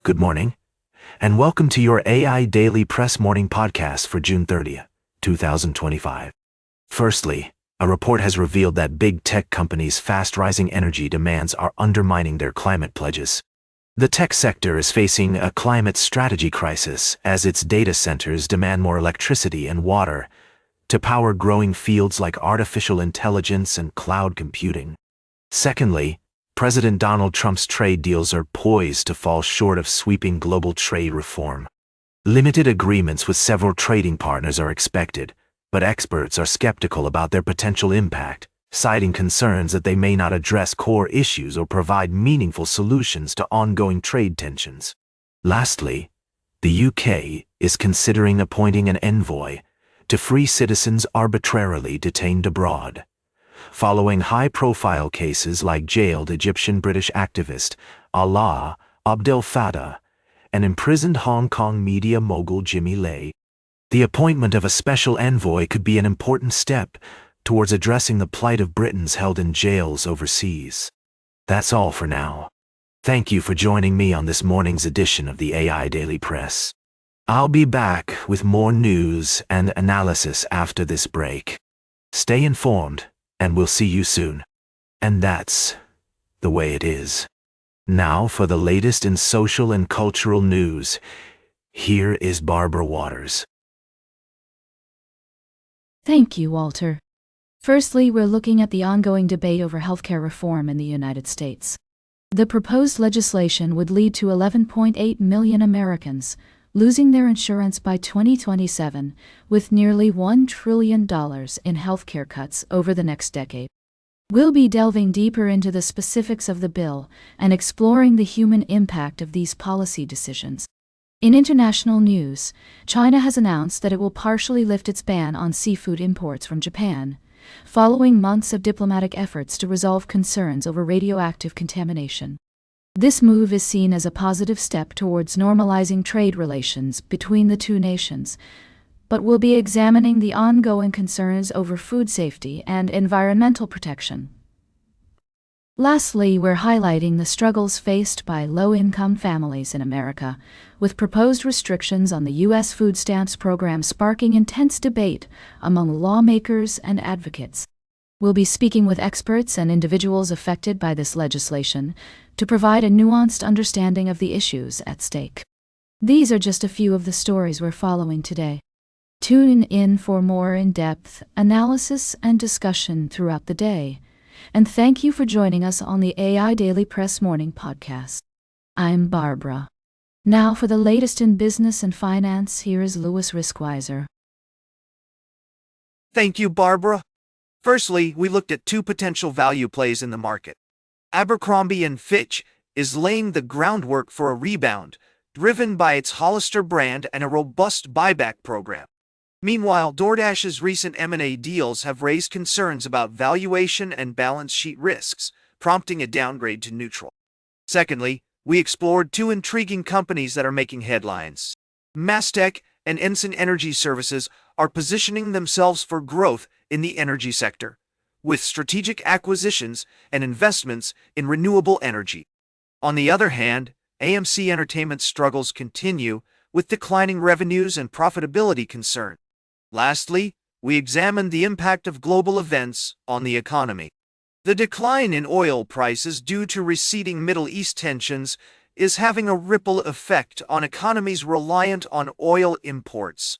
Good morning, and welcome to your AI Daily Press Morning Podcast for June 30th, 2025. Firstly, a report has revealed that big tech companies' fast-rising energy demands are undermining their climate pledges. The tech sector is facing a climate strategy crisis as its data centers demand more electricity and water to power growing fields like artificial intelligence and cloud computing. Secondly, President Donald Trump's trade deals are poised to fall short of sweeping global trade reform. Limited agreements with several trading partners are expected, but experts are skeptical about their potential impact, citing concerns that they may not address core issues or provide meaningful solutions to ongoing trade tensions. Lastly, the UK is considering appointing an envoy to free citizens arbitrarily detained abroad, following high-profile cases like jailed Egyptian-British activist Alaa Abdel Fattah and imprisoned Hong Kong media mogul Jimmy Lai. The appointment of a special envoy could be an important step towards addressing the plight of Britons held in jails overseas. That's all for now. Thank you for joining me on this morning's edition of the AI Daily Press. I'll be back with more news and analysis after this break. Stay informed, and we'll see you soon. And that's the way it is. Now for the latest in social and cultural news, here is Barbara Waters. Thank you, Walter. Firstly, we're looking at the ongoing debate over healthcare reform in the United States. The proposed legislation would lead to 11.8 million Americans losing their insurance by 2027, with nearly $1 trillion in healthcare cuts over the next decade. We'll be delving deeper into the specifics of the bill and exploring the human impact of these policy decisions. In international news, China has announced that it will partially lift its ban on seafood imports from Japan, following months of diplomatic efforts to resolve concerns over radioactive contamination. This move is seen as a positive step towards normalizing trade relations between the two nations, but we'll be examining the ongoing concerns over food safety and environmental protection. Lastly, we're highlighting the struggles faced by low-income families in America, with proposed restrictions on the U.S. food stamps program sparking intense debate among lawmakers and advocates. We'll be speaking with experts and individuals affected by this legislation to provide a nuanced understanding of the issues at stake. These are just a few of the stories we're following today. Tune in for more in-depth analysis and discussion throughout the day. And thank you for joining us on the AI Daily Press Morning Podcast. I'm Barbara. Now for the latest in business and finance, here is Louis Riskweiser. Thank you, Barbara. Firstly, we looked at two potential value plays in the market. Abercrombie & Fitch is laying the groundwork for a rebound, driven by its Hollister brand and a robust buyback program. Meanwhile, DoorDash's recent M&A deals have raised concerns about valuation and balance sheet risks, prompting a downgrade to neutral. Secondly, we explored two intriguing companies that are making headlines. Mastech and Ensign Energy Services are positioning themselves for growth in the energy sector, with strategic acquisitions and investments in renewable energy. On the other hand, AMC Entertainment's struggles continue, with declining revenues and profitability concerns. Lastly, we examined the impact of global events on the economy. The decline in oil prices due to receding Middle East tensions is having a ripple effect on economies reliant on oil imports.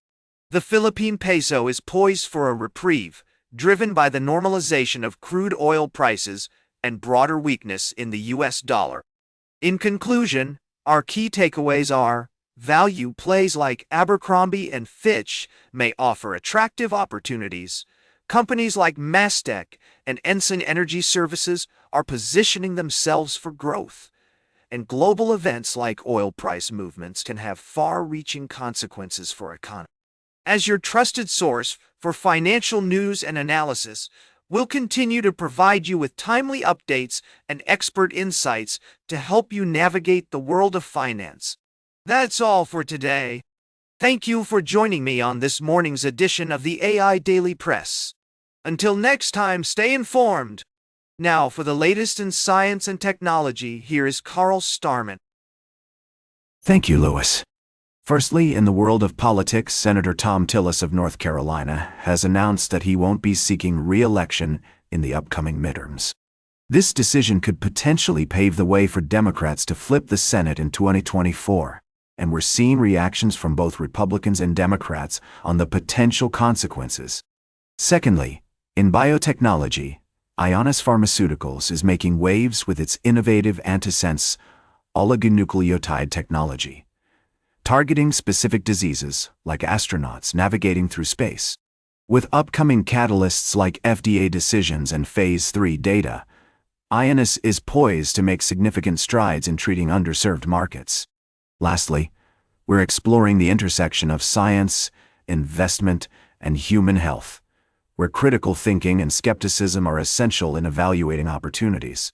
The Philippine peso is poised for a reprieve, driven by the normalization of crude oil prices and broader weakness in the US dollar. In conclusion, our key takeaways are: value plays like Abercrombie & Fitch may offer attractive opportunities. Companies like Mastech and Ensign Energy Services are positioning themselves for growth. And global events like oil price movements can have far-reaching consequences for economy. As your trusted source for financial news and analysis, we'll continue to provide you with timely updates and expert insights to help you navigate the world of finance. That's all for today. Thank you for joining me on this morning's edition of the AI Daily Press. Until next time, stay informed. Now for the latest in science and technology, here is Carl Starman. Thank you, Lewis. Firstly, in the world of politics, Senator Tom Tillis of North Carolina has announced that he won't be seeking re-election in the upcoming midterms. This decision could potentially pave the way for Democrats to flip the Senate in 2024, and we're seeing reactions from both Republicans and Democrats on the potential consequences. Secondly, in biotechnology, Ionis Pharmaceuticals is making waves with its innovative antisense oligonucleotide technology, targeting specific diseases like astronauts navigating through space. With upcoming catalysts like FDA decisions and Phase 3 data, Ionis is poised to make significant strides in treating underserved markets. Lastly, we're exploring the intersection of science, investment, and human health, where critical thinking and skepticism are essential in evaluating opportunities.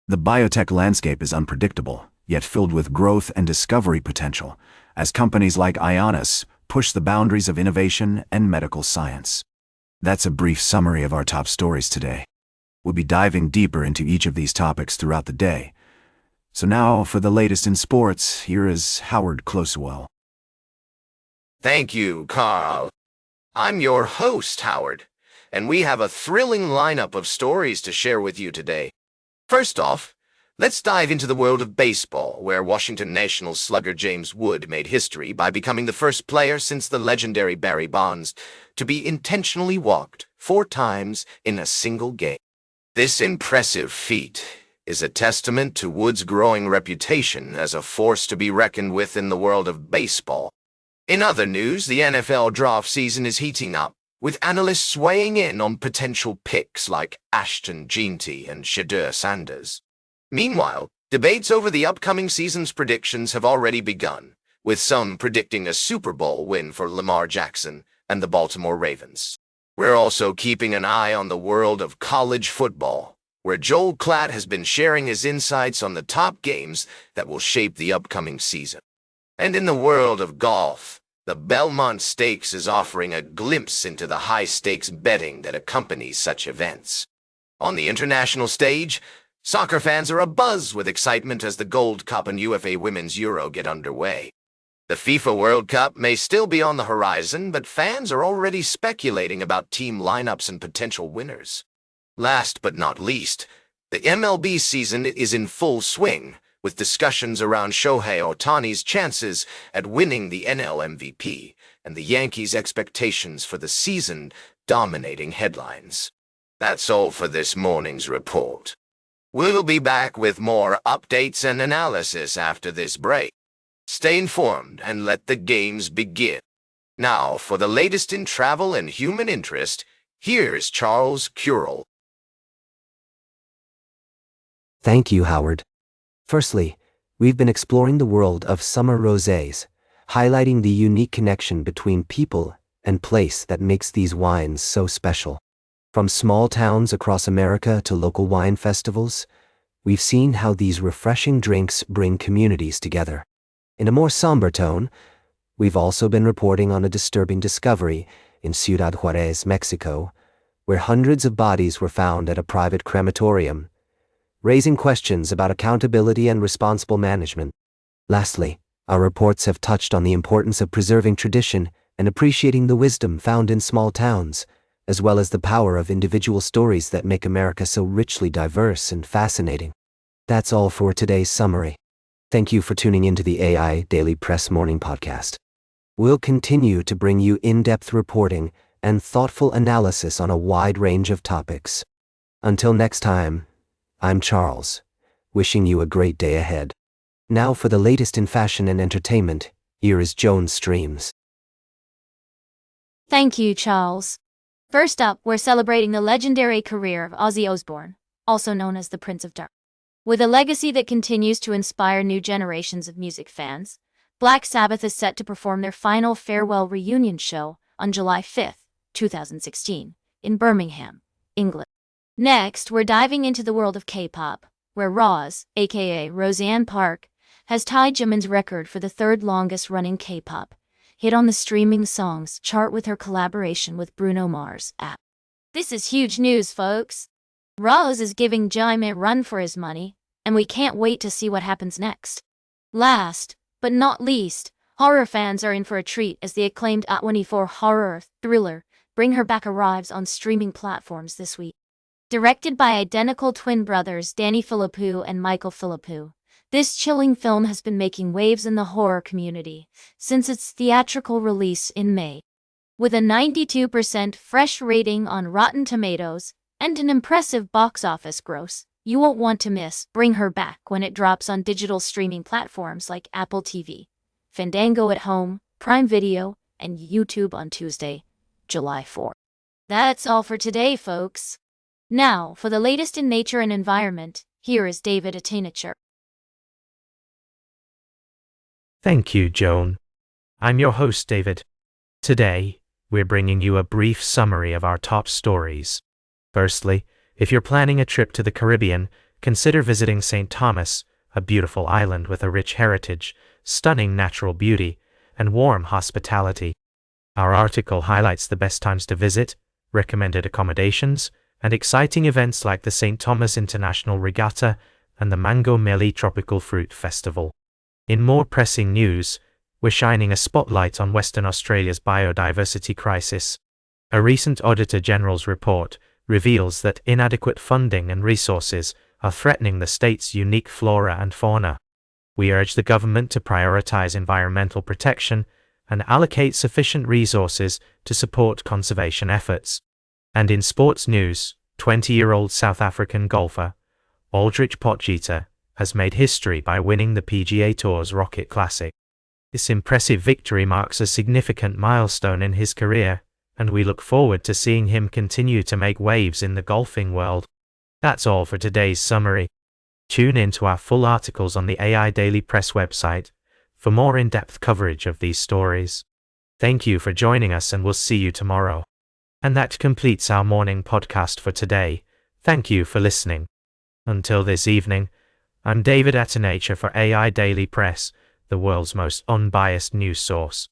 The biotech landscape is unpredictable, yet filled with growth and discovery potential, as companies like Ionis push the boundaries of innovation and medical science. That's a brief summary of our top stories today. We'll be diving deeper into each of these topics throughout the day. So now, for the latest in sports, here is Howard Closewell. Thank you, Carl. I'm your host, Howard, and we have a thrilling lineup of stories to share with you today. First off, let's dive into the world of baseball, where Washington Nationals slugger James Wood made history by becoming the first player since the legendary Barry Bonds to be intentionally walked 4 times in a single game. This impressive feat is a testament to Wood's growing reputation as a force to be reckoned with in the world of baseball. In other news, the NFL draft season is heating up, with analysts weighing in on potential picks like Ashton Jeanty and Shedeur Sanders. Meanwhile, debates over the upcoming season's predictions have already begun, with some predicting a Super Bowl win for Lamar Jackson and the Baltimore Ravens. We're also keeping an eye on the world of college football, where Joel Klatt has been sharing his insights on the top games that will shape the upcoming season. And in the world of golf, the Belmont Stakes is offering a glimpse into the high-stakes betting that accompanies such events. On the international stage, soccer fans are abuzz with excitement as the Gold Cup and UFA Women's Euro get underway. The FIFA World Cup may still be on the horizon, but fans are already speculating about team lineups and potential winners. Last but not least, the MLB season is in full swing, with discussions around Shohei Ohtani's chances at winning the NL MVP and the Yankees' expectations for the season dominating headlines. That's all for this morning's report. We'll be back with more updates and analysis after this break. Stay informed and let the games begin. Now, for the latest in travel and human interest, here's Charles Curel. Thank you, Howard. Firstly, we've been exploring the world of summer rosés, highlighting the unique connection between people and place that makes these wines so special. From small towns across America to local wine festivals, we've seen how these refreshing drinks bring communities together. In a more somber tone, we've also been reporting on a disturbing discovery in Ciudad Juarez, Mexico, where hundreds of bodies were found at a private crematorium, raising questions about accountability and responsible management. Lastly, our reports have touched on the importance of preserving tradition and appreciating the wisdom found in small towns, as well as the power of individual stories that make America so richly diverse and fascinating. That's all for today's summary. Thank you for tuning into the AI Daily Press Morning Podcast. We'll continue to bring you in-depth reporting and thoughtful analysis on a wide range of topics. Until next time, I'm Charles, wishing you a great day ahead. Now for the latest in fashion and entertainment, here is Joan Streams. Thank you, Charles. First up, we're celebrating the legendary career of Ozzy Osbourne, also known as the Prince of Dark. With a legacy that continues to inspire new generations of music fans, Black Sabbath is set to perform their final farewell reunion show on July 5, 2016, in Birmingham, England. Next, we're diving into the world of K-pop, where Roz, aka Roseanne Park, has tied Jimin's record for the 3rd longest-running K-pop hit on the streaming songs chart with her collaboration with Bruno Mars app. This is huge news, folks. Roz is giving Jimin a run for his money, and we can't wait to see what happens next. Last, But not least, horror fans are in for a treat as the acclaimed A24 horror thriller Bring Her Back arrives on streaming platforms this week. Directed by identical twin brothers Danny Philippou and Michael Philippou, this chilling film has been making waves in the horror community since its theatrical release in May. With a 92% fresh rating on Rotten Tomatoes and an impressive box office gross, you won't want to miss Bring Her Back when it drops on digital streaming platforms like Apple TV, Fandango at Home, Prime Video, and YouTube on Tuesday, July 4th. That's all for today, folks. Now, for the latest in nature and environment, here is David Atinacher. Thank you, Joan. I'm your host, David. Today, we're bringing you a brief summary of our top stories. Firstly, if you're planning a trip to the Caribbean, consider visiting St. Thomas, a beautiful island with a rich heritage, stunning natural beauty, and warm hospitality. Our article highlights the best times to visit, recommended accommodations, and exciting events like the St. Thomas International Regatta and the Mango Meli Tropical Fruit Festival. In more pressing news, we're shining a spotlight on Western Australia's biodiversity crisis. A recent Auditor General's report reveals that inadequate funding and resources are threatening the state's unique flora and fauna. We urge the government to prioritize environmental protection and allocate sufficient resources to support conservation efforts. And in sports news, 20-year-old South African golfer Aldrich Potgieter has made history by winning the PGA Tour's Rocket Classic. This impressive victory marks a significant milestone in his career, and we look forward to seeing him continue to make waves in the golfing world. That's all for today's summary. Tune in to our full articles on the AI Daily Press website for more in-depth coverage of these stories. Thank you for joining us, and we'll see you tomorrow. And that completes our morning podcast for today. Thank you for listening. Until this evening, I'm David Atinacher for AI Daily Press, the world's most unbiased news source.